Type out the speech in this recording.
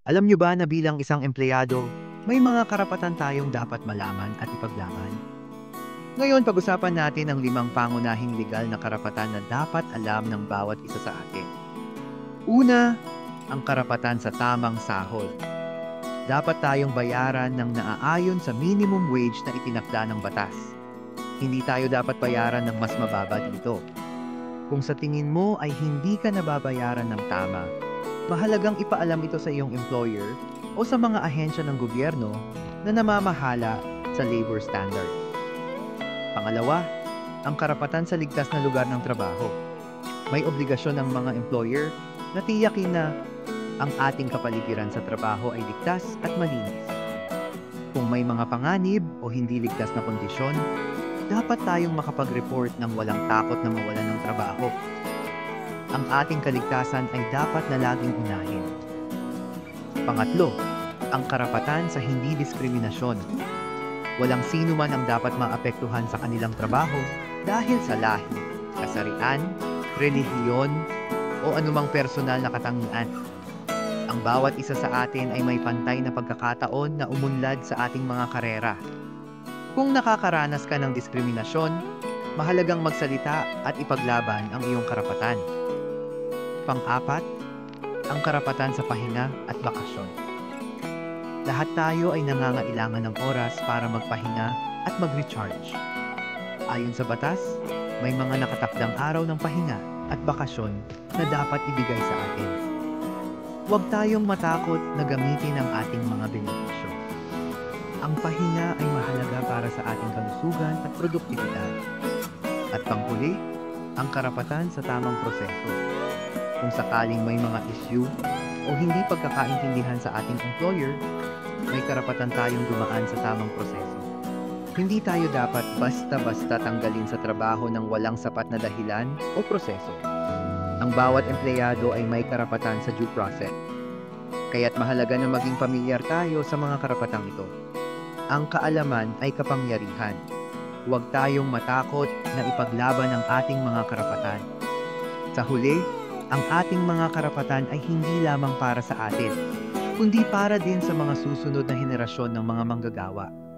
Alam nyo ba na bilang isang empleyado, may mga karapatan tayong dapat malaman at ipaglaban? Ngayon, pag-usapan natin ang 5 pangunahing legal na karapatan na dapat alam ng bawat isa sa atin. Una, ang karapatan sa tamang sahod. Dapat tayong bayaran ng naaayon sa minimum wage na itinakda ng batas. Hindi tayo dapat bayaran ng mas mababa dito. Kung sa tingin mo ay hindi ka nababayaran ng tama, mahalagang ipaalam ito sa iyong employer o sa mga ahensya ng gobyerno na namamahala sa labor standard. Pangalawa, ang karapatan sa ligtas na lugar ng trabaho. May obligasyon ng mga employer na tiyakin na ang ating kapaligiran sa trabaho ay ligtas at malinis. Kung may mga panganib o hindi ligtas na kondisyon, dapat tayong makapag-report ng walang takot na mawalan ng trabaho. Ang ating kaligtasan ay dapat na laging unahin. Pangatlo, ang karapatan sa hindi diskriminasyon. Walang sino man ang dapat maapektuhan sa kanilang trabaho dahil sa lahi, kasarian, relihiyon, o anumang personal na katangian. Ang bawat isa sa atin ay may pantay na pagkakataon na umunlad sa ating mga karera. Kung nakakaranas ka ng diskriminasyon, mahalagang magsalita at ipaglaban ang iyong karapatan. Pang-apat, ang karapatan sa pahinga at bakasyon. Lahat tayo ay nangangailangan ng oras para magpahinga at mag-recharge. Ayon sa batas, may mga nakatakdang araw ng pahinga at bakasyon na dapat ibigay sa atin. Huwag tayong matakot na gamitin ang ating mga benepisyo. Ang pahinga ay mahalaga para sa ating kalusugan at produktibidad. At panghuli, ang karapatan sa tamang proseso. Kung sakaling may mga issue o hindi pagkakaintindihan sa ating employer, may karapatan tayong dumaan sa tamang proseso. Hindi tayo dapat basta-basta tanggalin sa trabaho ng walang sapat na dahilan o proseso. Ang bawat empleyado ay may karapatan sa due process. Kaya't mahalaga na maging pamilyar tayo sa mga karapatang ito. Ang kaalaman ay kapangyarihan. Huwag tayong matakot na ipaglaban ang ating mga karapatan. Sa huli, ang ating mga karapatan ay hindi lamang para sa atin, kundi para din sa mga susunod na henerasyon ng mga manggagawa.